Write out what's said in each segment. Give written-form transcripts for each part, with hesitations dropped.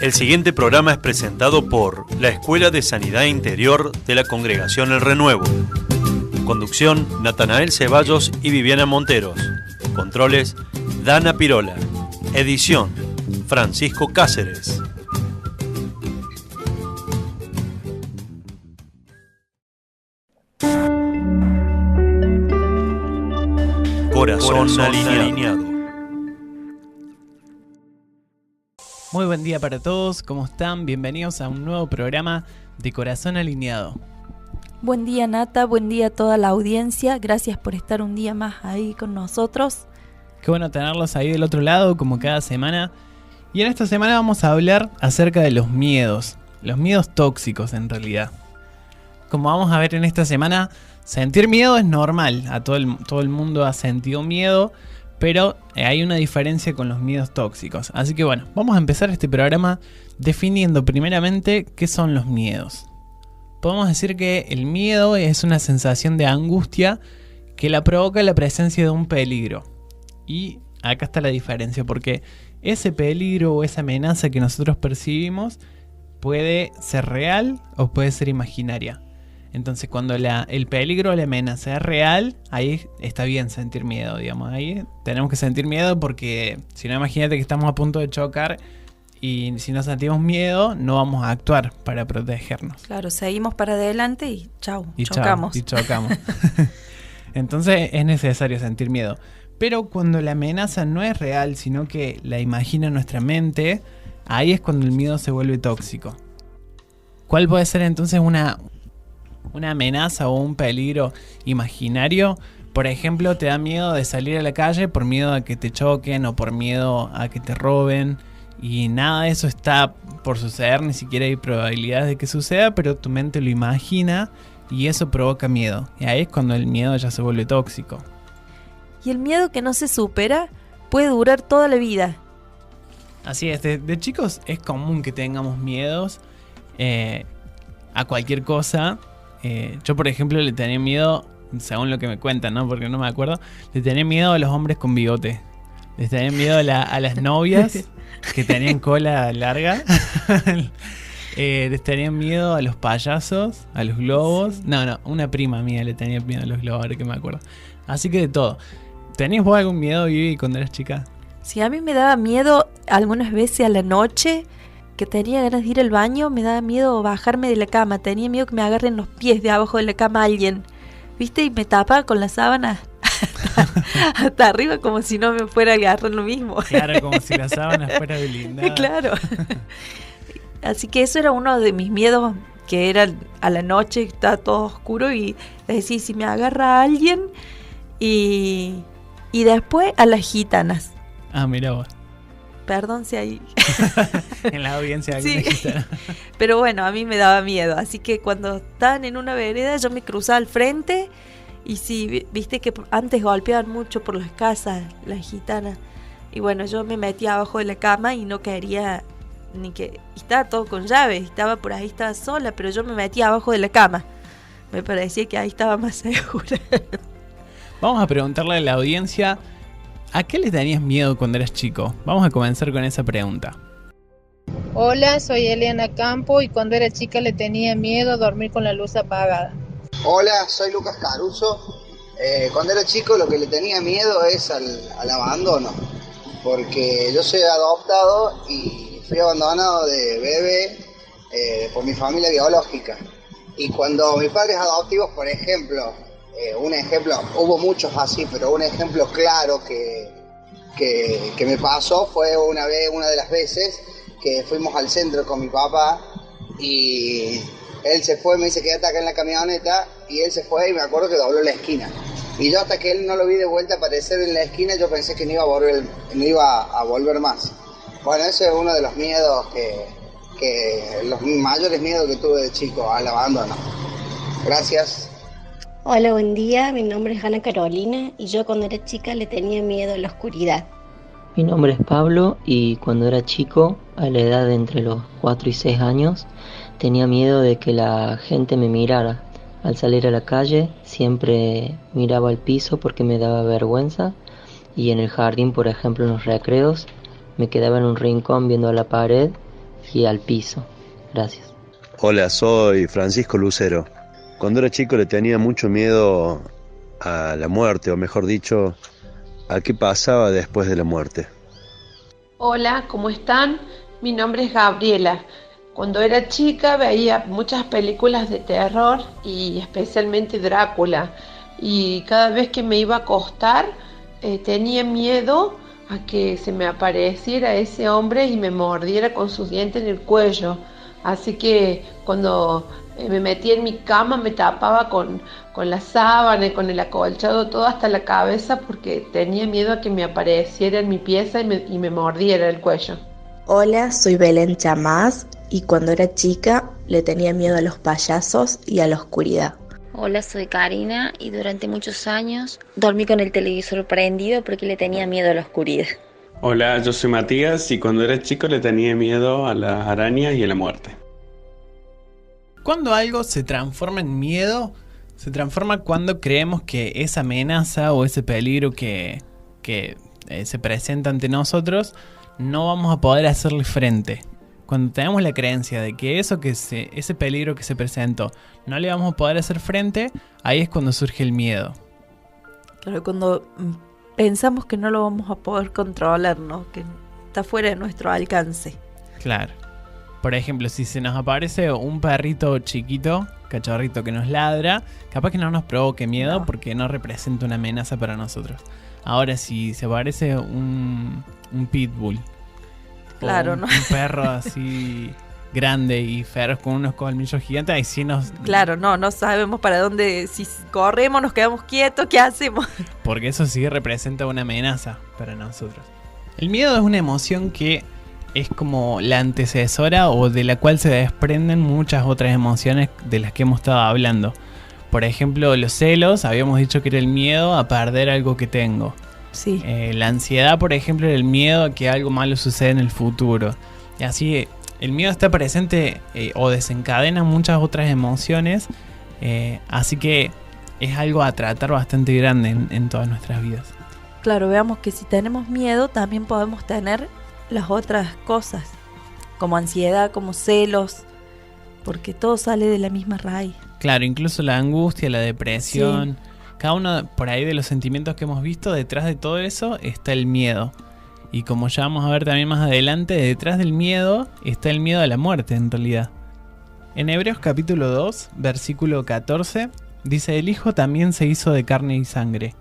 El siguiente programa es presentado por la Escuela de Sanidad Interior de la Congregación El Renuevo. Conducción, Natanael Ceballos y Viviana Monteros. Controles, Dana Pirola. Edición, Francisco Cáceres. Corazón alineado. Muy buen día para todos, ¿cómo están? Bienvenidos a un nuevo programa de Corazón Alineado. Buen día Nata, buen día a toda la audiencia, gracias por estar un día más ahí con nosotros. Qué bueno tenerlos ahí del otro lado, como cada semana. Y en esta semana vamos a hablar acerca de los miedos tóxicos en realidad. Como vamos a ver en esta semana, sentir miedo es normal, a todo el mundo ha sentido miedo, pero hay una diferencia con los miedos tóxicos. Así que bueno, vamos a empezar este programa definiendo primeramente qué son los miedos. Podemos decir que el miedo es una sensación de angustia que la provoca la presencia de un peligro. Y acá está la diferencia, porque ese peligro o esa amenaza que nosotros percibimos puede ser real o puede ser imaginaria. Entonces cuando el peligro o la amenaza es real, ahí está bien sentir miedo, digamos. Ahí tenemos que sentir miedo porque si no, imagínate que estamos a punto de chocar y si no sentimos miedo, no vamos a actuar para protegernos. Claro, seguimos para adelante y chocamos. Entonces es necesario sentir miedo. Pero cuando la amenaza no es real, sino que la imagina nuestra mente, ahí es cuando el miedo se vuelve tóxico. ¿Cuál puede ser entonces una amenaza o un peligro imaginario? Por ejemplo, te da miedo de salir a la calle por miedo a que te choquen o por miedo a que te roben. Y nada de eso está por suceder, ni siquiera hay probabilidades de que suceda, pero tu mente lo imagina y eso provoca miedo. Y ahí es cuando el miedo ya se vuelve tóxico. Y el miedo que no se supera puede durar toda la vida. Así es, de chicos es común que tengamos miedos a cualquier cosa. Yo, por ejemplo, le tenía miedo, según lo que me cuentan, ¿no? Porque no me acuerdo, le tenía miedo a los hombres con bigote. Les tenía miedo a las novias que tenían cola larga. Les tenía miedo a los payasos, a los globos. No, una prima mía le tenía miedo a los globos, ahora que me acuerdo. Así que de todo. ¿Tenías vos algún miedo, Vivi, cuando eras chica? Sí, a mí me daba miedo algunas veces a la noche, que tenía ganas de ir al baño, me daba miedo bajarme de la cama, tenía miedo que me agarren los pies de abajo de la cama alguien, ¿viste? Y me tapaba con la sábana hasta arriba como si no me fuera a agarrar lo mismo. Claro, como si la sábana fuera blindada. Claro. Así que eso era uno de mis miedos, que era a la noche, estaba todo oscuro y decía, si me agarra alguien, y después a las gitanas. Ah, mira vos. Perdón si hay... en la audiencia alguna gitana. Pero bueno, a mí me daba miedo. Así que cuando estaban en una vereda, yo me cruzaba al frente. Y sí, viste que antes golpeaban mucho por las casas, las gitanas. Y bueno, yo me metía abajo de la cama y no quería ni que... Estaba todo con llaves, estaba por ahí, estaba sola, pero yo me metía abajo de la cama. Me parecía que ahí estaba más segura. Vamos a preguntarle a la audiencia... ¿A qué le tenías miedo cuando eras chico? Vamos a comenzar con esa pregunta. Hola, soy Eliana Campo y cuando era chica le tenía miedo a dormir con la luz apagada. Hola, soy Lucas Caruso. Cuando era chico lo que le tenía miedo es al abandono, porque yo soy adoptado y fui abandonado de bebé por mi familia biológica. Y cuando mis padres adoptivos, por ejemplo, hubo muchos así, pero un ejemplo claro que me pasó fue una de las veces que fuimos al centro con mi papá y él se fue, me dice quédate acá en la camioneta y él se fue y me acuerdo que dobló la esquina. Y yo hasta que él no lo vi de vuelta aparecer en la esquina yo pensé que no iba a volver más. Bueno, ese es uno de los miedos los mayores miedos que tuve de chico, al abandono. Gracias. Hola, buen día, mi nombre es Ana Carolina y yo cuando era chica le tenía miedo a la oscuridad. Mi nombre es Pablo y cuando era chico, a la edad de entre los 4 y 6 años, tenía miedo de que la gente me mirara. Al salir a la calle siempre miraba al piso porque me daba vergüenza y en el jardín, por ejemplo en los recreos, me quedaba en un rincón viendo a la pared y al piso. Gracias. Hola, soy Francisco Lucero. Cuando era chico le tenía mucho miedo a la muerte, o mejor dicho, a qué pasaba después de la muerte. Hola, ¿cómo están? Mi nombre es Gabriela. Cuando era chica veía muchas películas de terror y especialmente Drácula. Y cada vez que me iba a acostar tenía miedo a que se me apareciera ese hombre y me mordiera con sus dientes en el cuello. Así que cuando me metía en mi cama me tapaba con la sábana y con el acolchado todo hasta la cabeza porque tenía miedo a que me apareciera en mi pieza y me mordiera el cuello. Hola, soy Belén Chamás y cuando era chica le tenía miedo a los payasos y a la oscuridad. Hola, soy Karina y durante muchos años dormí con el televisor prendido porque le tenía miedo a la oscuridad. Hola, yo soy Matías y cuando era chico le tenía miedo a las arañas y a la muerte. Cuando algo se transforma en miedo, se transforma cuando creemos que esa amenaza o ese peligro que se presenta ante nosotros no vamos a poder hacerle frente. Cuando tenemos la creencia de que ese peligro que se presentó no le vamos a poder hacer frente, ahí es cuando surge el miedo. Claro, cuando pensamos que no lo vamos a poder controlar, ¿no? Que está fuera de nuestro alcance. Claro. Por ejemplo, si se nos aparece un perrito chiquito, cachorrito que nos ladra, capaz que no nos provoque miedo porque no representa una amenaza para nosotros. Ahora, si se aparece un pitbull, claro, un perro así grande y feroz con unos colmillos gigantes, ahí sí nos... Claro, no sabemos para dónde, si corremos, nos quedamos quietos, ¿qué hacemos? Porque eso sí representa una amenaza para nosotros. El miedo es una emoción que es como la antecesora o de la cual se desprenden muchas otras emociones de las que hemos estado hablando. Por ejemplo, los celos, habíamos dicho que era el miedo a perder algo que tengo. Sí. La ansiedad, por ejemplo, era el miedo a que algo malo suceda en el futuro. Y así el miedo está presente o desencadena muchas otras emociones. Así que es algo a tratar bastante grande en todas nuestras vidas. Claro, veamos que si tenemos miedo también podemos tener las otras cosas, como ansiedad, como celos, porque todo sale de la misma raíz. Claro, incluso la angustia, la depresión, sí. Cada uno por ahí de los sentimientos que hemos visto, detrás de todo eso está el miedo. Y como ya vamos a ver también más adelante, detrás del miedo está el miedo a la muerte en realidad. En Hebreos capítulo 2, versículo 14, dice: el Hijo también se hizo de carne y sangre,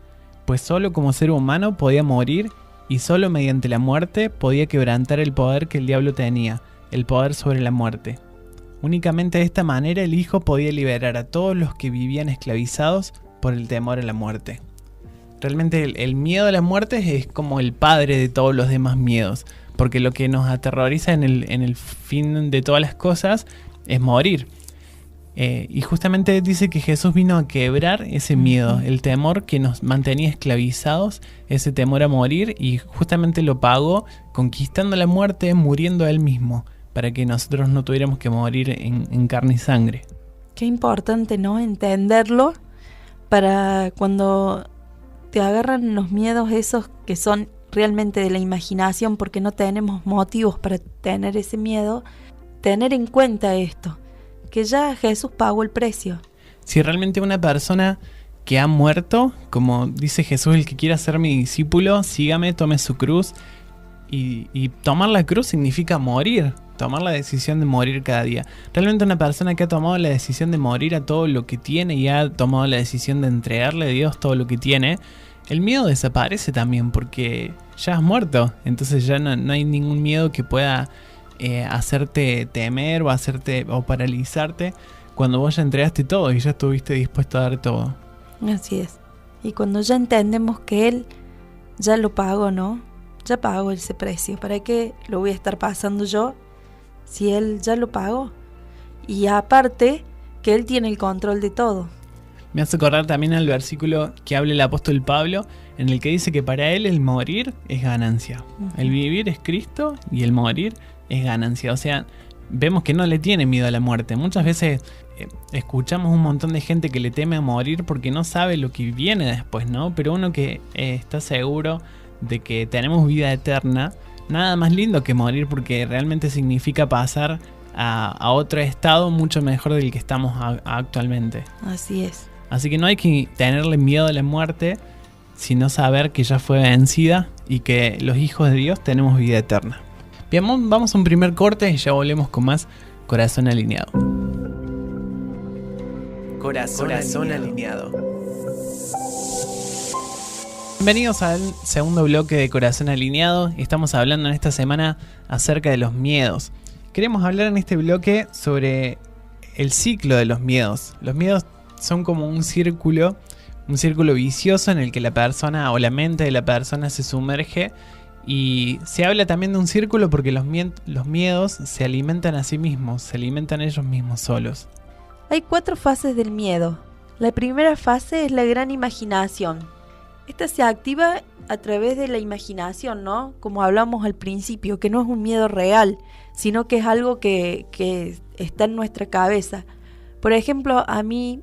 pues solo como ser humano podía morir y solo mediante la muerte podía quebrantar el poder que el diablo tenía, el poder sobre la muerte. Únicamente de esta manera el Hijo podía liberar a todos los que vivían esclavizados por el temor a la muerte. Realmente el miedo a la muerte es como el padre de todos los demás miedos, porque lo que nos aterroriza en el fin de todas las cosas es morir. Y justamente dice que Jesús vino a quebrar ese miedo, el temor que nos mantenía esclavizados, ese temor a morir, y justamente lo pagó conquistando la muerte, muriendo a él mismo, para que nosotros no tuviéramos que morir en carne y sangre. Qué importante, ¿no? Entenderlo para cuando te agarran los miedos esos que son realmente de la imaginación, porque no tenemos motivos para tener ese miedo, tener en cuenta esto, que ya Jesús pagó el precio. Si realmente una persona que ha muerto, como dice Jesús, el que quiera ser mi discípulo, sígame, tome su cruz. Y tomar la cruz significa morir, tomar la decisión de morir cada día. Realmente una persona que ha tomado la decisión de morir a todo lo que tiene y ha tomado la decisión de entregarle a Dios todo lo que tiene, el miedo desaparece también porque ya has muerto. Entonces ya no hay ningún miedo que pueda hacerte temer o paralizarte cuando vos ya entregaste todo y ya estuviste dispuesto a dar todo. Así es. Y cuando ya entendemos que Él ya lo pagó, ¿no? Ya pagó ese precio. ¿Para qué lo voy a estar pasando yo si Él ya lo pagó? Y aparte que Él tiene el control de todo. Me hace acordar también al versículo que habla el apóstol Pablo, en el que dice que para él el morir es ganancia. El vivir es Cristo y el morir es ganancia. O sea, vemos que no le tiene miedo a la muerte. Muchas veces escuchamos un montón de gente que le teme a morir porque no sabe lo que viene después, ¿no? Pero uno que está seguro de que tenemos vida eterna, nada más lindo que morir, porque realmente significa pasar a otro estado mucho mejor del que estamos actualmente. Así es. Así que no hay que tenerle miedo a la muerte, sino saber que ya fue vencida y que los hijos de Dios tenemos vida eterna. Bien, vamos a un primer corte y ya volvemos con más Corazón Alineado. Corazón alineado. Bienvenidos al segundo bloque de Corazón Alineado. Estamos hablando en esta semana acerca de los miedos. Queremos hablar en este bloque sobre el ciclo de los miedos. Los miedos son como un círculo vicioso en el que la persona o la mente de la persona se sumerge, y se habla también de un círculo porque los miedos se alimentan a sí mismos, se alimentan ellos mismos solos. Hay 4 fases del miedo. La primera fase es la gran imaginación. Esta se activa a través de la imaginación, ¿no? Como hablamos al principio, que no es un miedo real, sino que es algo que está en nuestra cabeza. Por ejemplo, a mí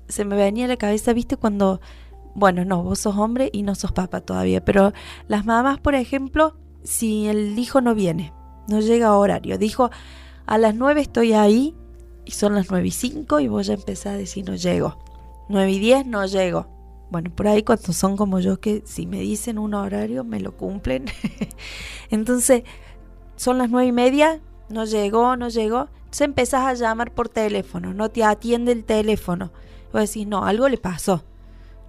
se me venía a la cabeza, ¿viste? Cuando, bueno, no, vos sos hombre y no sos papá todavía, pero las mamás, por ejemplo, si el hijo no viene, no llega a horario, dijo, a las 9 estoy ahí, y son las 9:05 y vos ya empezás a decir, no llego. 9:10 no llego. Bueno, por ahí cuando son como yo, que si me dicen un horario, me lo cumplen. Entonces, son las 9:30, no llegó. Entonces empezás a llamar por teléfono, no te atiende el teléfono. Vos decís, no, algo le pasó.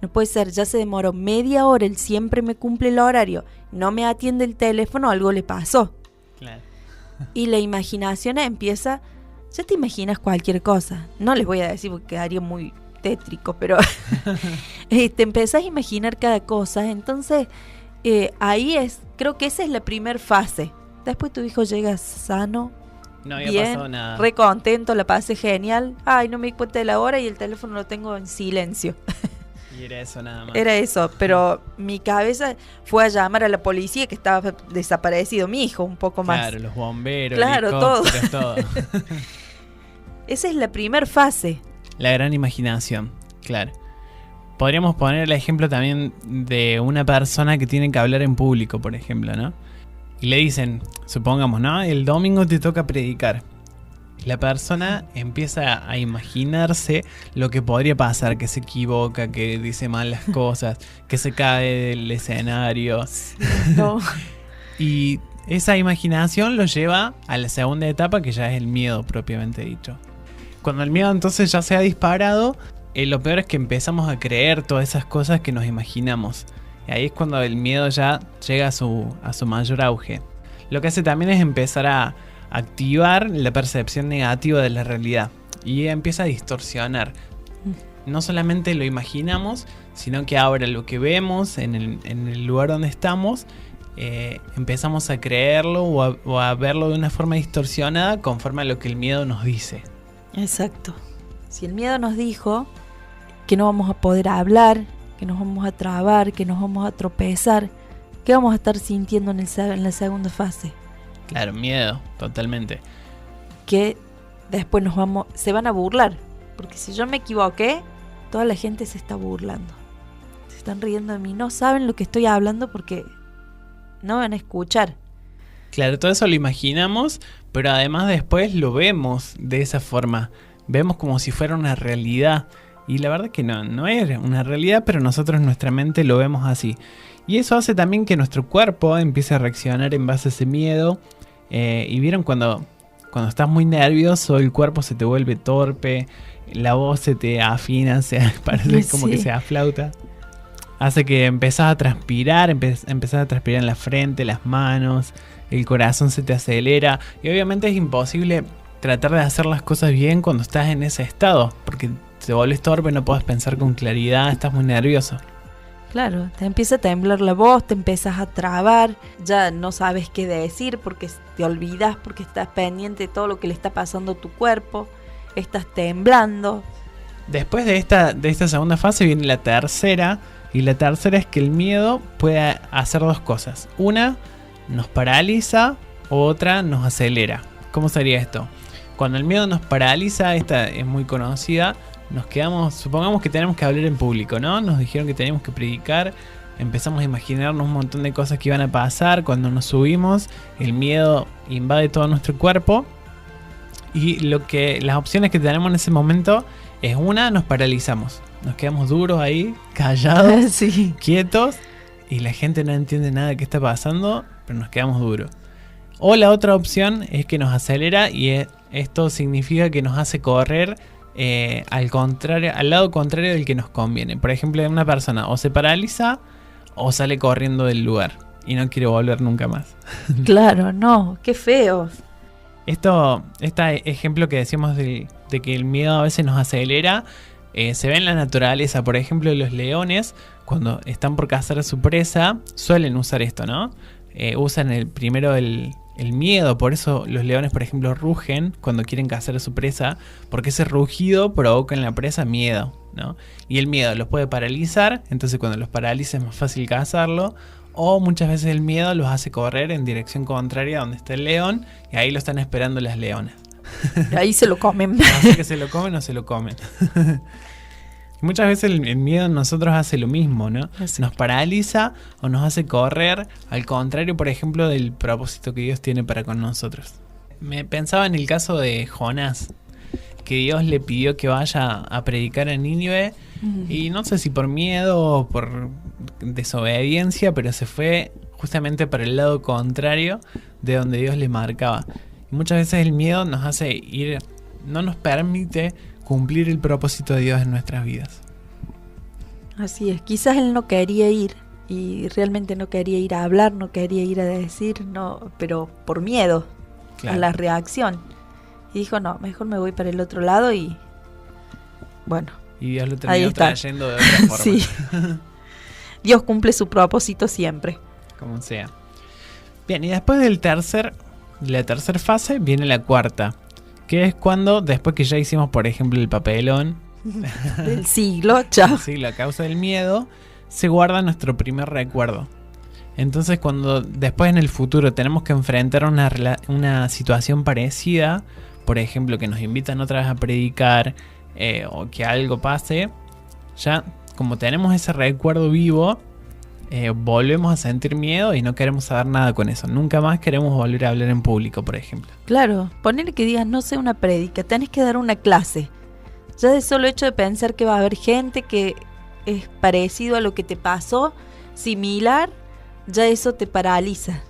No puede ser, ya se demoró media hora, él siempre me cumple el horario, no me atiende el teléfono, algo le pasó. Claro. Y la imaginación empieza, ya te imaginas cualquier cosa. No les voy a decir porque quedaría muy tétrico, pero te empezás a imaginar cada cosa. Entonces, creo que esa es la primera fase. Después tu hijo llega sano, no había bien, pasado nada, re contento, la pasé genial. Ay, no me di cuenta de la hora y el teléfono lo tengo en silencio. Y era eso nada más. Era eso, pero mi cabeza fue a llamar a la policía, que estaba desaparecido mi hijo, un poco más. Claro, los bomberos, claro, todo. todo. Esa es la primera fase. La gran imaginación, claro. Podríamos poner el ejemplo también de una persona que tiene que hablar en público, por ejemplo, ¿no? Y le dicen, supongamos, ¿no? El domingo te toca predicar. La persona empieza a imaginarse lo que podría pasar, que se equivoca, que dice mal las cosas, que se cae del escenario. No. Y esa imaginación lo lleva a la segunda etapa, que ya es el miedo propiamente dicho. Cuando el miedo entonces ya se ha disparado, lo peor es que empezamos a creer todas esas cosas que nos imaginamos. Y ahí es cuando el miedo ya llega a su mayor auge. Lo que hace también es empezar a activar la percepción negativa de la realidad y empieza a distorsionar. No solamente lo imaginamos, sino que ahora lo que vemos en el lugar donde estamos, empezamos a creerlo o a verlo de una forma distorsionada conforme a lo que el miedo nos dice. Exacto. Si el miedo nos dijo que no vamos a poder hablar, que nos vamos a trabar, que nos vamos a tropezar, ¿qué vamos a estar sintiendo en la segunda fase? Claro, miedo, totalmente. Que después se van a burlar, porque si yo me equivoqué, toda la gente se está burlando. Se están riendo de mí, no saben lo que estoy hablando porque no van a escuchar. Claro, todo eso lo imaginamos, pero además después lo vemos de esa forma. Vemos como si fuera una realidad. Y la verdad que no es una realidad, pero nosotros en nuestra mente lo vemos así. Y eso hace también que nuestro cuerpo empiece a reaccionar en base a ese miedo. Y vieron cuando estás muy nervioso, el cuerpo se te vuelve torpe, la voz se te afina, parece como que se aflauta. Hace que empezás a transpirar, empezás a transpirar en la frente, las manos, el corazón se te acelera. Y obviamente es imposible tratar de hacer las cosas bien cuando estás en ese estado, porque te vuelves torpe, no puedes pensar con claridad, estás muy nervioso. Claro, te empieza a temblar la voz, te empiezas a trabar, ya no sabes qué decir porque te olvidas, porque estás pendiente de todo lo que le está pasando a tu cuerpo, estás temblando. Después de esta segunda fase viene la tercera, y la tercera es que el miedo puede hacer dos cosas. Una, nos paraliza, otra, nos acelera. ¿Cómo sería esto? Cuando el miedo nos paraliza, esta es muy conocida, nos quedamos, supongamos que tenemos que hablar en público, ¿no? Nos dijeron que teníamos que predicar empezamos a imaginarnos un montón de cosas que iban a pasar cuando nos subimos. El miedo invade todo nuestro cuerpo. Y las opciones que tenemos en ese momento es una, nos paralizamos. Nos quedamos duros ahí, callados, Sí. quietos. Y la gente no entiende nada de qué está pasando, pero nos quedamos duros. O la otra opción es que nos acelera y esto significa que nos hace correr al lado contrario del que nos conviene. Por ejemplo, una persona o se paraliza o sale corriendo del lugar y no quiere volver nunca más. Claro, no, qué feo. Este ejemplo que decíamos de que el miedo a veces nos acelera, se ve en la naturaleza. Por ejemplo, los leones, cuando están por cazar a su presa, suelen usar esto, ¿no? Usan primero el miedo. Por eso los leones, por ejemplo, rugen cuando quieren cazar a su presa, porque ese rugido provoca en la presa miedo, ¿no? Y el miedo los puede paralizar, entonces cuando los paraliza es más fácil cazarlo. O muchas veces el miedo los hace correr en dirección contraria a donde está el león, y ahí lo están esperando las leonas. Ahí se lo comen. Así que se lo comen o se lo comen. Muchas veces el miedo en nosotros hace lo mismo, ¿no? Así. Nos paraliza o nos hace correr, al contrario, por ejemplo, del propósito que Dios tiene para con nosotros. Me pensaba en el caso de Jonás, que Dios le pidió que vaya a predicar a Nínive, y no sé si por miedo o por desobediencia, pero se fue justamente para el lado contrario de donde Dios le marcaba. Y muchas veces el miedo nos hace ir, no nos permite cumplir el propósito de Dios en nuestras vidas. Así es, quizás él no quería ir y realmente no quería ir a hablar, no quería ir a decir, no, pero por miedo a la reacción. Y dijo, no, mejor me voy para el otro lado y bueno. Y Dios lo terminó trayendo de otra forma. Sí. Dios cumple su propósito siempre. Como sea. Bien, y después de la tercera fase viene la cuarta, que es cuando, después que ya hicimos, por ejemplo, el papelón del siglo, chao. Sí, la causa del miedo, se guarda nuestro primer recuerdo. Entonces, cuando después en el futuro tenemos que enfrentar una situación parecida, por ejemplo, que nos invitan otra vez a predicar, o que algo pase, ya como tenemos ese recuerdo vivo, volvemos a sentir miedo y no queremos saber nada con eso. Nunca más queremos volver a hablar en público, por ejemplo. Claro, poner que digas, no sé, una prédica, tenés que dar una clase. Ya de solo hecho de pensar que va a haber gente que es parecido a lo que te pasó, similar, ya eso te paraliza.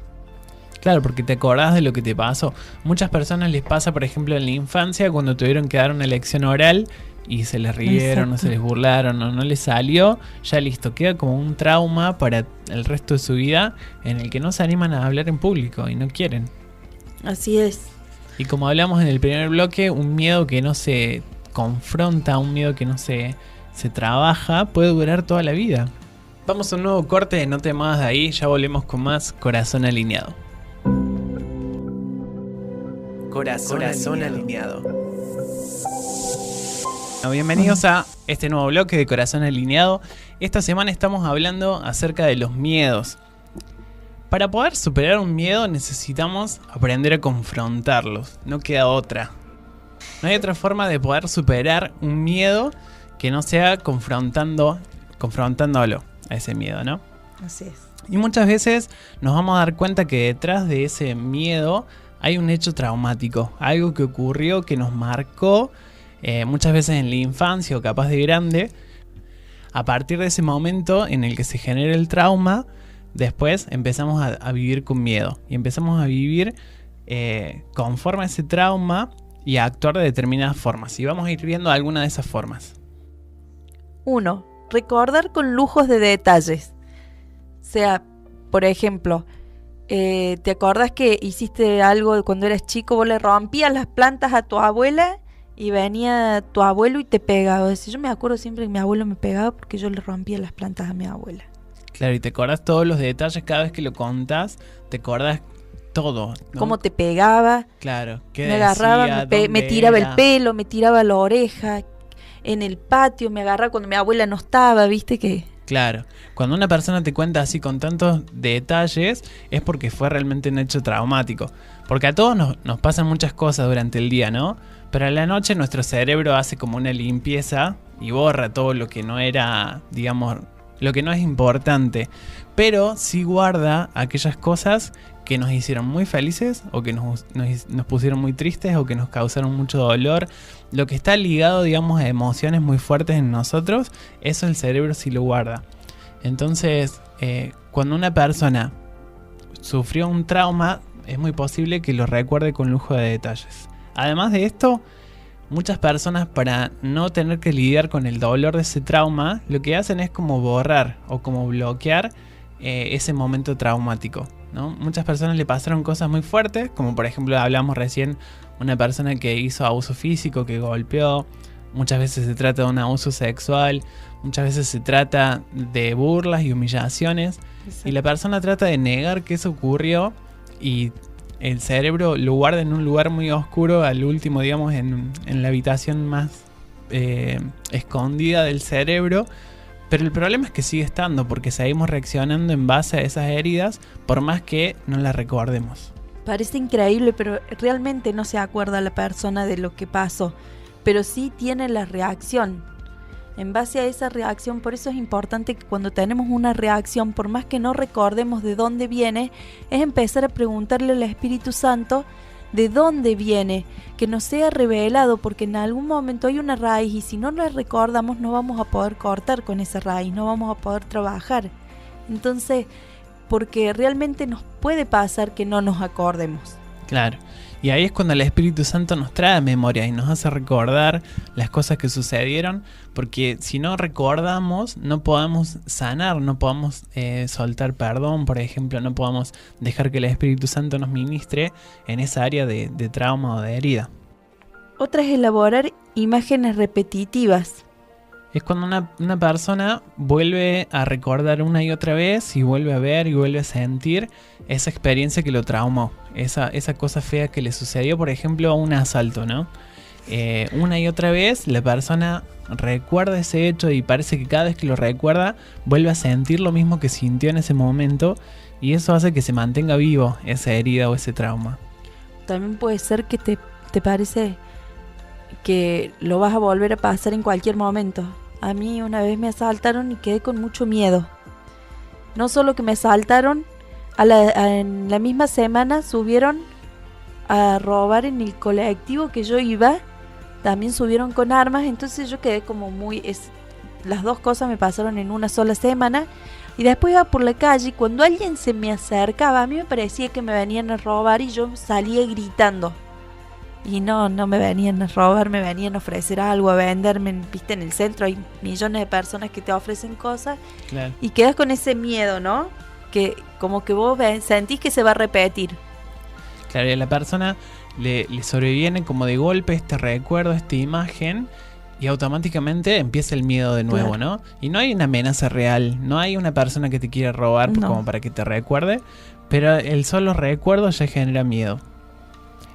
Claro, porque te acordás de lo que te pasó. Muchas personas les pasa, por ejemplo, en la infancia, cuando tuvieron que dar una lección oral y se les rieron, Exacto. o se les burlaron, o no les salió, ya listo, queda como un trauma para el resto de su vida, en el que no se animan a hablar en público y no quieren. Así es. Y como hablamos en el primer bloque, un miedo que no se confronta, un miedo que no se trabaja, puede durar toda la vida. Vamos a un nuevo corte, no te muevas de ahí, ya volvemos con más Corazón Alineado. Corazón alineado. Bueno, bienvenidos a este nuevo bloque de Corazón Alineado. Esta semana estamos hablando acerca de los miedos. Para poder superar un miedo necesitamos aprender a confrontarlos. No queda otra. No hay otra forma de poder superar un miedo que no sea confrontándolo a ese miedo, ¿no? Así es. Y muchas veces nos vamos a dar cuenta que detrás de ese miedo hay un hecho traumático, algo que ocurrió, que nos marcó, muchas veces en la infancia o capaz de grande. A partir de ese momento en el que se genera el trauma, después empezamos a vivir con miedo y empezamos a vivir conforme a ese trauma y a actuar de determinadas formas. Y vamos a ir viendo algunas de esas formas. 1. Recordar con lujos de detalles. O sea, por ejemplo, ¿te acordás que hiciste algo cuando eras chico? Vos le rompías las plantas a tu abuela y venía tu abuelo y te pegaba. O sea, yo me acuerdo siempre que mi abuelo me pegaba porque yo le rompía las plantas a mi abuela. Claro, y te acordás todos los detalles cada vez que lo contás, te acordás todo, ¿no? Cómo te pegaba. Claro, qué me decía, agarraba, me tiraba el pelo, me tiraba la oreja. En el patio me agarraba cuando mi abuela no estaba, ¿viste que? Claro, cuando una persona te cuenta así con tantos detalles es porque fue realmente un hecho traumático. Porque a todos nos pasan muchas cosas durante el día, ¿no? Pero a la noche nuestro cerebro hace como una limpieza y borra todo lo que no era, digamos, lo que no es importante, pero sí guarda aquellas cosas que nos hicieron muy felices o que nos pusieron muy tristes o que nos causaron mucho dolor. Lo que está ligado, digamos, a emociones muy fuertes en nosotros, eso el cerebro sí lo guarda. Entonces, cuando una persona sufrió un trauma, es muy posible que lo recuerde con lujo de detalles. Además de esto, muchas personas, para no tener que lidiar con el dolor de ese trauma, lo que hacen es como borrar o como bloquear ese momento traumático, ¿no? Muchas personas le pasaron cosas muy fuertes, como por ejemplo hablamos recién, una persona que hizo abuso físico, que golpeó. Muchas veces se trata de un abuso sexual, muchas veces se trata de burlas y humillaciones. Exacto. Y la persona trata de negar que eso ocurrió y el cerebro lo guarda en un lugar muy oscuro, al último, digamos, en la habitación más escondida del cerebro. Pero el problema es que sigue estando, porque seguimos reaccionando en base a esas heridas, por más que no las recordemos. Parece increíble, pero realmente no se acuerda la persona de lo que pasó, pero sí tiene la reacción. En base a esa reacción, por eso es importante que cuando tenemos una reacción, por más que no recordemos de dónde viene, es empezar a preguntarle al Espíritu Santo de dónde viene, que nos sea revelado, porque en algún momento hay una raíz y si no la recordamos no vamos a poder cortar con esa raíz, no vamos a poder trabajar. Entonces, porque realmente nos puede pasar que no nos acordemos. Claro. Y ahí es cuando el Espíritu Santo nos trae memoria y nos hace recordar las cosas que sucedieron, porque si no recordamos no podemos sanar, no podemos soltar perdón, por ejemplo, no podemos dejar que el Espíritu Santo nos ministre en esa área de trauma o de herida. Otra es elaborar imágenes repetitivas. Es cuando una persona vuelve a recordar una y otra vez y vuelve a ver y vuelve a sentir esa experiencia que lo traumó, esa cosa fea que le sucedió, por ejemplo, un asalto, ¿no? Una y otra vez la persona recuerda ese hecho y parece que cada vez que lo recuerda vuelve a sentir lo mismo que sintió en ese momento y eso hace que se mantenga vivo esa herida o ese trauma. También puede ser que te parece que lo vas a volver a pasar en cualquier momento. A mí una vez me asaltaron y quedé con mucho miedo. No solo que me asaltaron, en la misma semana subieron a robar en el colectivo que yo iba. También subieron con armas, entonces yo quedé como las dos cosas me pasaron en una sola semana. Y después iba por la calle y cuando alguien se me acercaba, a mí me parecía que me venían a robar y yo salía gritando. Y no me venían a robar, me venían a ofrecer algo, a venderme. Viste, en el centro hay millones de personas que te ofrecen cosas. Claro. Y quedas con ese miedo, ¿no? Que como que vos sentís que se va a repetir. Claro, y a la persona le sobreviene como de golpe este recuerdo, esta imagen, y automáticamente empieza el miedo de nuevo, claro, ¿no? Y no hay una amenaza real, no hay una persona que te quiera robar como para que te recuerde, pero el solo recuerdo ya genera miedo.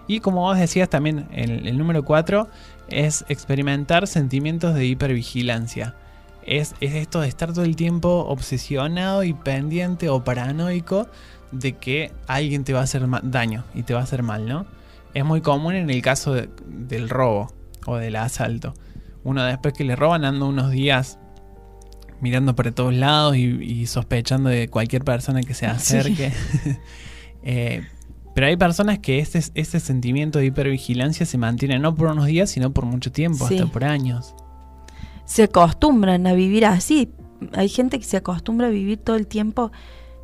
Y como vos decías también, el número 4 es experimentar sentimientos de hipervigilancia. Es esto de estar todo el tiempo obsesionado y pendiente o paranoico de que alguien te va a hacer daño y te va a hacer mal, ¿no? Es muy común en el caso del robo o del asalto. Uno después que le roban anda unos días mirando por todos lados y sospechando de cualquier persona que se acerque. Sí. Pero hay personas que este sentimiento de hipervigilancia se mantiene no por unos días, sino por mucho tiempo, sí, hasta por años. Se acostumbran a vivir así. Hay gente que se acostumbra a vivir todo el tiempo.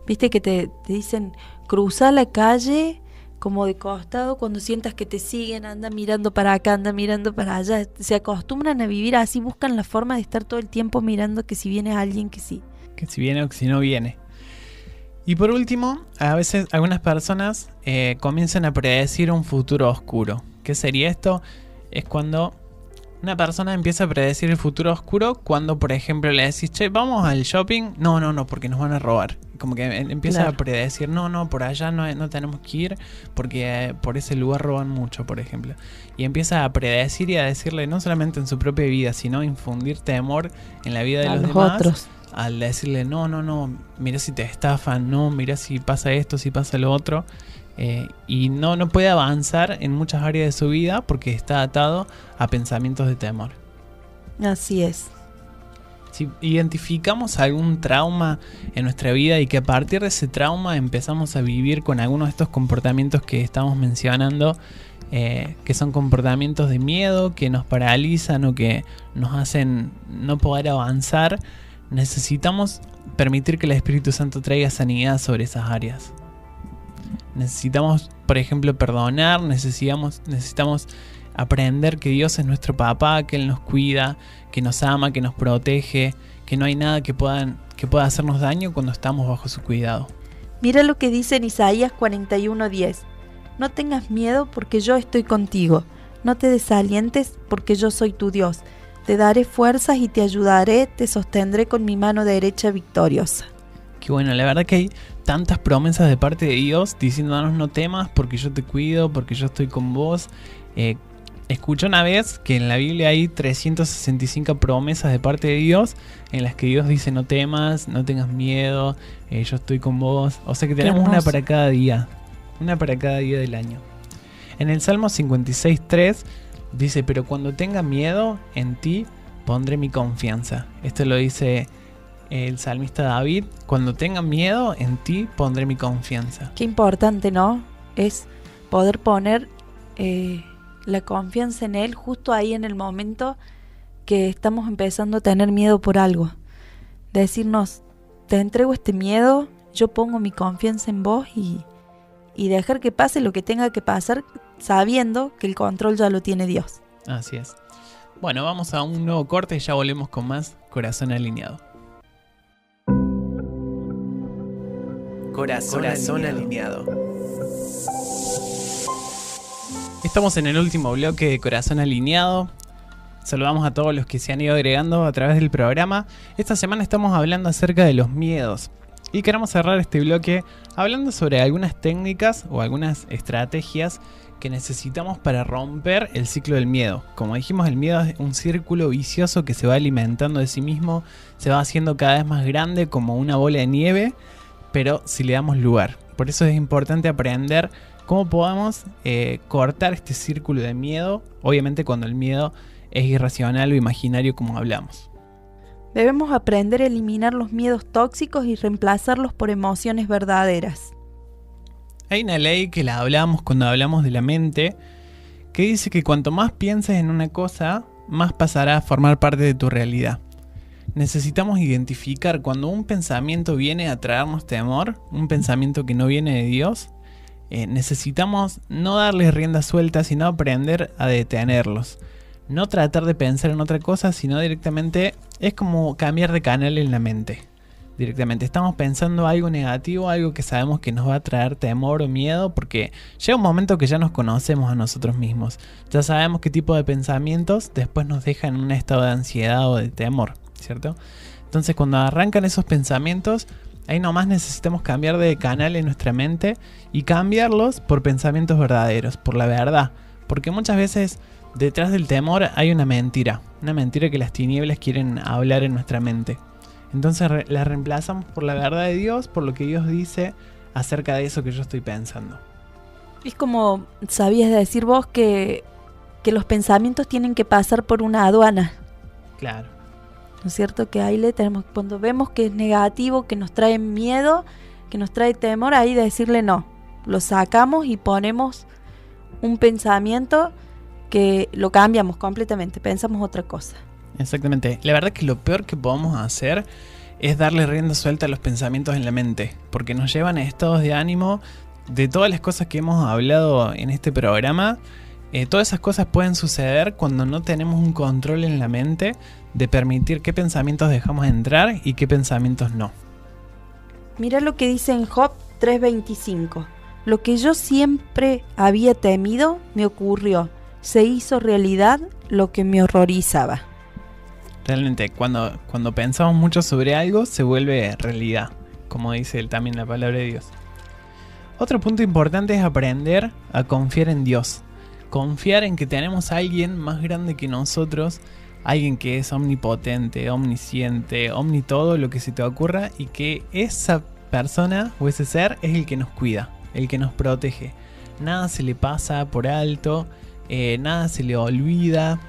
Viste que te dicen, cruza la calle como de costado cuando sientas que te siguen, anda mirando para acá, anda mirando para allá. Se acostumbran a vivir así, buscan la forma de estar todo el tiempo mirando que si viene alguien, que sí. Que si viene o que si no viene. Y por último, a veces algunas personas comienzan a predecir un futuro oscuro. ¿Qué sería esto? Es cuando una persona empieza a predecir el futuro oscuro cuando, por ejemplo, le decís, che, vamos al shopping. No, porque nos van a robar. Como que empieza a predecir, no, por allá no tenemos que ir porque por ese lugar roban mucho, por ejemplo. Y empieza a predecir y a decirle no solamente en su propia vida, sino infundir temor en la vida de los demás. Otros. Al decirle, no, mira si te estafan, no, mira si pasa esto, si pasa lo otro. Y no puede avanzar en muchas áreas de su vida porque está atado a pensamientos de temor. Así es. Si identificamos algún trauma en nuestra vida y que a partir de ese trauma empezamos a vivir con algunos de estos comportamientos que estamos mencionando, que son comportamientos de miedo, que nos paralizan o que nos hacen no poder avanzar, necesitamos permitir que el Espíritu Santo traiga sanidad sobre esas áreas. Necesitamos, por ejemplo, perdonar, necesitamos aprender que Dios es nuestro papá, que Él nos cuida, que nos ama, que nos protege, que no hay nada que pueda hacernos daño cuando estamos bajo su cuidado. Mira lo que dice en Isaías 41:10. No tengas miedo porque yo estoy contigo. No te desalientes porque yo soy tu Dios. Te daré fuerzas y te ayudaré, te sostendré con mi mano derecha victoriosa. Qué bueno, la verdad que hay tantas promesas de parte de Dios diciéndonos no temas porque yo te cuido, porque yo estoy con vos. Escuché una vez que en la Biblia hay 365 promesas de parte de Dios en las que Dios dice no temas, no tengas miedo, yo estoy con vos. O sea que tenemos una para cada día, una para cada día del año. En el Salmo 56:3 dice, pero cuando tenga miedo, en ti pondré mi confianza. Esto lo dice el salmista David, cuando tenga miedo, en ti pondré mi confianza. Qué importante, ¿no? Es poder poner la confianza en Él justo ahí en el momento que estamos empezando a tener miedo por algo. Decirnos, te entrego este miedo, yo pongo mi confianza en vos y dejar que pase lo que tenga que pasar, sabiendo que el control ya lo tiene Dios. Así es. Bueno, vamos a un nuevo corte y ya volvemos con más Corazón Alineado. Corazón alineado. Estamos en el último bloque de Corazón Alineado. Saludamos a todos los que se han ido agregando a través del programa. Esta semana estamos hablando acerca de los miedos. Y queremos cerrar este bloque hablando sobre algunas técnicas o algunas estrategias que necesitamos para romper el ciclo del miedo. Como dijimos, el miedo es un círculo vicioso que se va alimentando de sí mismo, se va haciendo cada vez más grande como una bola de nieve, pero si le damos lugar. Por eso es importante aprender cómo podemos cortar este círculo de miedo, obviamente cuando el miedo es irracional o imaginario como hablamos. Debemos aprender a eliminar los miedos tóxicos y reemplazarlos por emociones verdaderas. Hay una ley que la hablamos cuando hablamos de la mente, que dice que cuanto más pienses en una cosa, más pasará a formar parte de tu realidad. Necesitamos identificar cuando un pensamiento viene a traernos temor, un pensamiento que no viene de Dios. Necesitamos no darles rienda suelta, sino aprender a detenerlos. No tratar de pensar en otra cosa, sino directamente es como cambiar de canal en la mente. Directamente estamos pensando algo negativo, algo que sabemos que nos va a traer temor o miedo, porque llega un momento que ya nos conocemos a nosotros mismos. Ya sabemos qué tipo de pensamientos después nos dejan en un estado de ansiedad o de temor, ¿cierto? Entonces cuando arrancan esos pensamientos, ahí nomás necesitamos cambiar de canal en nuestra mente y cambiarlos por pensamientos verdaderos, por la verdad. Porque muchas veces detrás del temor hay una mentira que las tinieblas quieren hablar en nuestra mente. Entonces la reemplazamos por la verdad de Dios, por lo que Dios dice acerca de eso que yo estoy pensando. Es como sabías decir vos que los pensamientos tienen que pasar por una aduana. Claro. ¿No es cierto? Que ahí le tenemos, cuando vemos que es negativo, que nos trae miedo, que nos trae temor, ahí decirle no. Lo sacamos y ponemos un pensamiento que lo cambiamos completamente, pensamos otra cosa. Exactamente. La verdad que lo peor que podemos hacer es darle rienda suelta a los pensamientos en la mente, porque nos llevan a estados de ánimo de todas las cosas que hemos hablado en este programa. Todas esas cosas pueden suceder cuando no tenemos un control en la mente de permitir qué pensamientos dejamos entrar y qué pensamientos no. Mira lo que dice en Job 3:25. Lo que yo siempre había temido me ocurrió. Se hizo realidad lo que me horrorizaba. Realmente, cuando pensamos mucho sobre algo, se vuelve realidad, como dice también la palabra de Dios. Otro punto importante es aprender a confiar en Dios. Confiar en que tenemos a alguien más grande que nosotros, alguien que es omnipotente, omnisciente, omnitodo, lo que se te ocurra, y que esa persona o ese ser es el que nos cuida, el que nos protege. Nada se le pasa por alto, nada se le olvida.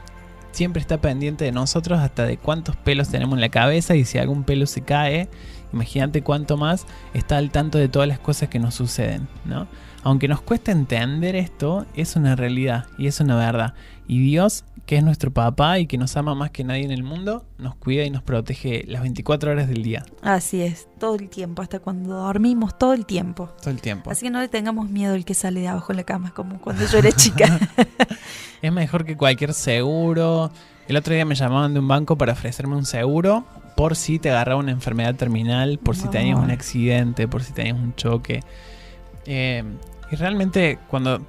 siempre está pendiente de nosotros, hasta de cuántos pelos tenemos en la cabeza, y si algún pelo se cae, imagínate cuánto más está al tanto de todas las cosas que nos suceden, ¿no? Aunque nos cueste entender esto, es una realidad y es una verdad. Y Dios, que es nuestro papá y que nos ama más que nadie en el mundo, nos cuida y nos protege las 24 horas del día. Así es, todo el tiempo, hasta cuando dormimos, todo el tiempo. Todo el tiempo. Así que no le tengamos miedo al que sale de abajo de la cama, como cuando yo era chica. Es mejor que cualquier seguro. El otro día me llamaban de un banco para ofrecerme un seguro por si te agarraba una enfermedad terminal, por si tenías un accidente, por si tenías un choque. Y realmente cuando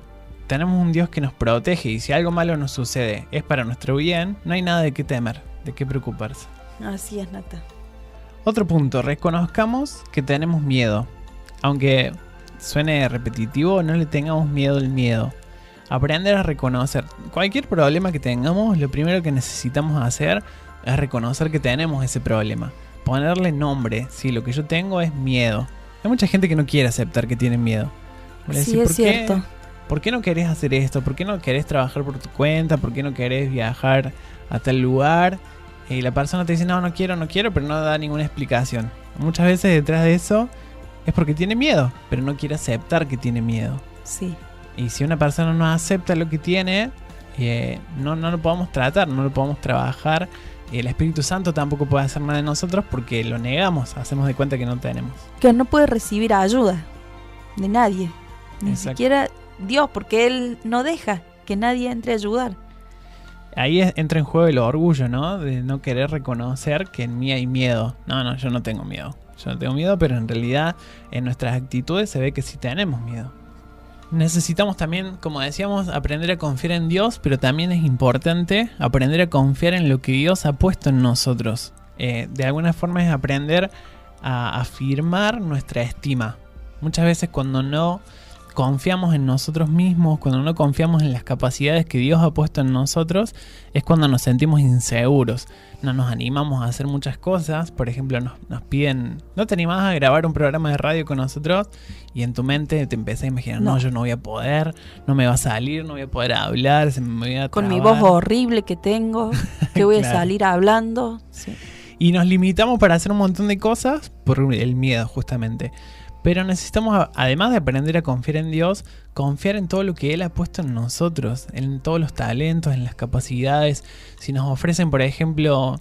tenemos un Dios que nos protege y si algo malo nos sucede es para nuestro bien, no hay nada de qué temer, de qué preocuparse. Así es, Nata. Otro punto, reconozcamos que tenemos miedo. Aunque suene repetitivo, no le tengamos miedo al miedo. Aprender a reconocer cualquier problema que tengamos, lo primero que necesitamos hacer es reconocer que tenemos ese problema. Ponerle nombre. Sí, lo que yo tengo es miedo. Hay mucha gente que no quiere aceptar que tiene miedo. Sí, es cierto. ¿Por qué no querés hacer esto? ¿Por qué no querés trabajar por tu cuenta? ¿Por qué no querés viajar a tal lugar? Y la persona te dice, no quiero, pero no da ninguna explicación. Muchas veces detrás de eso es porque tiene miedo, pero no quiere aceptar que tiene miedo. Sí. Y si una persona no acepta lo que tiene, no lo podemos tratar, no lo podemos trabajar. El Espíritu Santo tampoco puede hacer nada de nosotros porque lo negamos, hacemos de cuenta que no tenemos. Que no puede recibir ayuda de nadie. Ni siquiera Dios, porque Él no deja que nadie entre a ayudar. Ahí entra en juego el orgullo, ¿no? De no querer reconocer que en mí hay miedo. No, yo no tengo miedo. Yo no tengo miedo, pero en realidad en nuestras actitudes se ve que sí tenemos miedo. Necesitamos también, como decíamos, aprender a confiar en Dios, pero también es importante aprender a confiar en lo que Dios ha puesto en nosotros. De alguna forma es aprender a afirmar nuestra estima. Muchas veces cuando no confiamos en nosotros mismos, cuando no confiamos en las capacidades que Dios ha puesto en nosotros, es cuando nos sentimos inseguros. No nos animamos a hacer muchas cosas. Por ejemplo, nos piden, ¿no te animás a grabar un programa de radio con nosotros? Y en tu mente te empiezas a imaginar, no, yo no voy a poder, no me va a salir, no voy a poder hablar, se me va a trabar. Con mi voz horrible que tengo, que voy a salir hablando. Sí. Y nos limitamos para hacer un montón de cosas por el miedo, justamente. Pero necesitamos, además de aprender a confiar en Dios, confiar en todo lo que Él ha puesto en nosotros, en todos los talentos, en las capacidades. Si nos ofrecen, por ejemplo,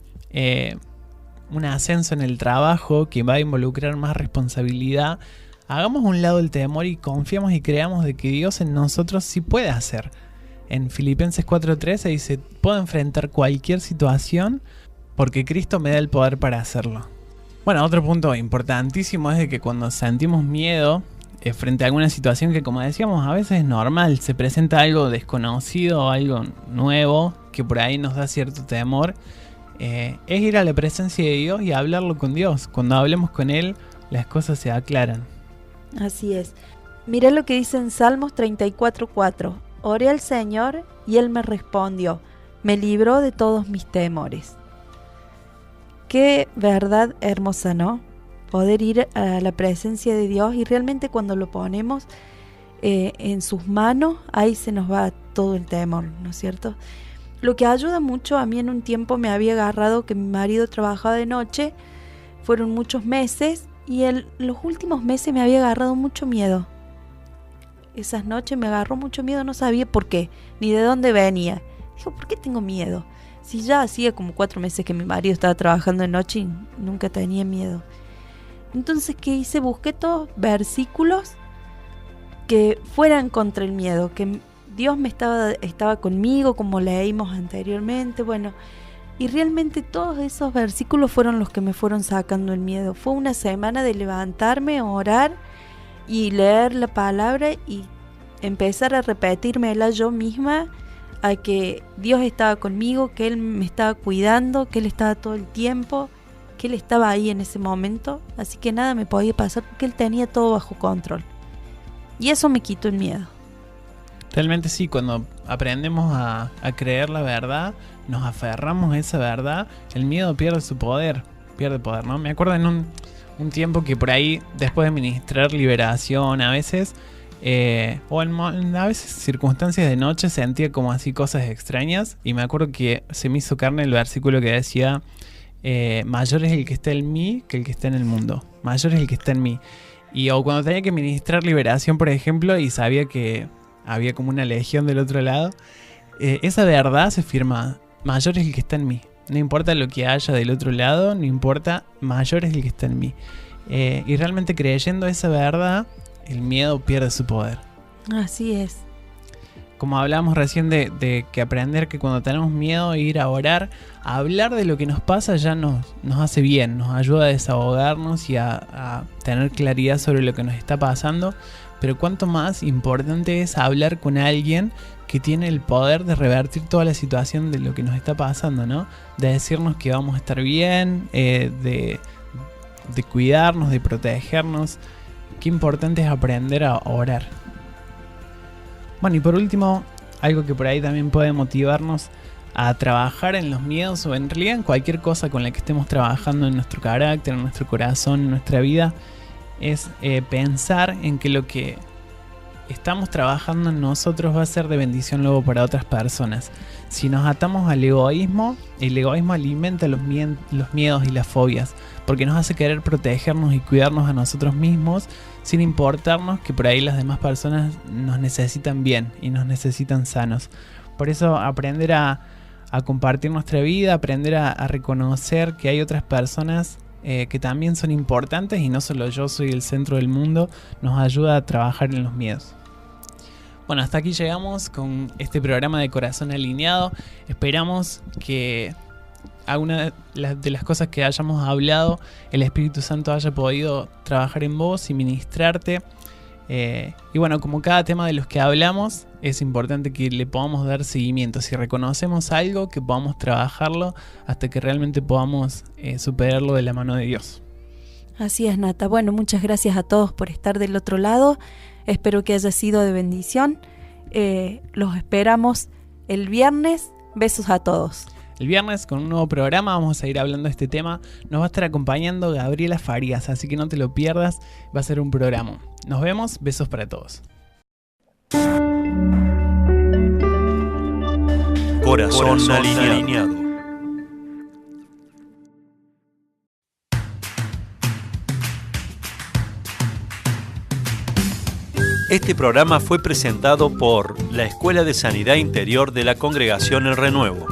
un ascenso en el trabajo que va a involucrar más responsabilidad, hagamos a un lado el temor y confiamos y creamos de que Dios en nosotros sí puede hacer. En Filipenses 4:13 dice, puedo enfrentar cualquier situación porque Cristo me da el poder para hacerlo. Bueno, otro punto importantísimo es de que cuando sentimos miedo frente a alguna situación que, como decíamos, a veces es normal, se presenta algo desconocido, algo nuevo que por ahí nos da cierto temor, es ir a la presencia de Dios y hablarlo con Dios. Cuando hablemos con Él, las cosas se aclaran. Así es. Mirá lo que dice en Salmos 34:4. Oré al Señor y Él me respondió, me libró de todos mis temores. Qué verdad hermosa, ¿no? Poder ir a la presencia de Dios y realmente cuando lo ponemos en sus manos, ahí se nos va todo el temor, ¿no es cierto? Lo que ayuda mucho, a mí en un tiempo me había agarrado que mi marido trabajaba de noche, fueron muchos meses y en los últimos meses me había agarrado mucho miedo. Esas noches me agarró mucho miedo, no sabía por qué, ni de dónde venía. Dijo, ¿por qué tengo miedo? Si ya hacía como 4 meses que mi marido estaba trabajando de noche y nunca tenía miedo. Entonces, ¿qué hice? Busqué todos versículos que fueran contra el miedo, que Dios estaba conmigo, como leímos anteriormente. Bueno, y realmente todos esos versículos fueron los que me fueron sacando el miedo. Fue una semana de levantarme, orar y leer la palabra y empezar a repetírmela yo misma, a que Dios estaba conmigo, que Él me estaba cuidando, que Él estaba todo el tiempo, que Él estaba ahí en ese momento, así que nada me podía pasar porque Él tenía todo bajo control. Y eso me quitó el miedo. Realmente sí, cuando aprendemos a creer la verdad, nos aferramos a esa verdad, el miedo pierde su poder, ¿no? Me acuerdo en un tiempo que por ahí, después de ministrar liberación, a veces O a veces circunstancias de noche sentía como así cosas extrañas. Y me acuerdo que se me hizo carne el versículo que decía: mayor es el que está en mí que el que está en el mundo. Mayor es el que está en mí. Y o cuando tenía que ministrar liberación, por ejemplo, y sabía que había como una legión del otro lado, esa verdad se firma: mayor es el que está en mí. No importa lo que haya del otro lado, no importa, mayor es el que está en mí. Y realmente creyendo esa verdad, el miedo pierde su poder. Así es. Como hablábamos recién de que aprender que cuando tenemos miedo, ir a orar, a hablar de lo que nos pasa ya nos hace bien, nos ayuda a desahogarnos y a tener claridad sobre lo que nos está pasando. Pero cuánto más importante es hablar con alguien que tiene el poder de revertir toda la situación de lo que nos está pasando, ¿no? De decirnos que vamos a estar bien, de cuidarnos, de protegernos. Qué importante es aprender a orar. Bueno, y por último, algo que por ahí también puede motivarnos a trabajar en los miedos, o en realidad en cualquier cosa con la que estemos trabajando en nuestro carácter, en nuestro corazón, en nuestra vida, es pensar en que lo que estamos trabajando en nosotros va a ser de bendición luego para otras personas. Si nos atamos al egoísmo, el egoísmo alimenta los miedos y las fobias, porque nos hace querer protegernos y cuidarnos a nosotros mismos, sin importarnos que por ahí las demás personas nos necesitan bien y nos necesitan sanos. Por eso aprender a compartir nuestra vida, aprender a reconocer que hay otras personas que también son importantes y no solo yo soy el centro del mundo, nos ayuda a trabajar en los miedos. Bueno, hasta aquí llegamos con este programa de Corazón Alineado. Esperamos que alguna de las cosas que hayamos hablado, el Espíritu Santo haya podido trabajar en vos y ministrarte. Y bueno, como cada tema de los que hablamos, es importante que le podamos dar seguimiento. Si reconocemos algo, que podamos trabajarlo hasta que realmente podamos superarlo de la mano de Dios. Así es, Nata. Bueno, muchas gracias a todos por estar del otro lado. Espero que haya sido de bendición. Los esperamos el viernes. Besos a todos. El viernes con un nuevo programa vamos a ir hablando de este tema. Nos va a estar acompañando Gabriela Farías, así que no te lo pierdas. Va a ser un programa. Nos vemos. Besos para todos. Corazón alineado. Este programa fue presentado por la Escuela de Sanidad Interior de la Congregación El Renuevo.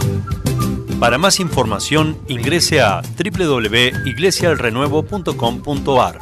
Para más información ingrese a www.iglesiaelrenuevo.com.ar.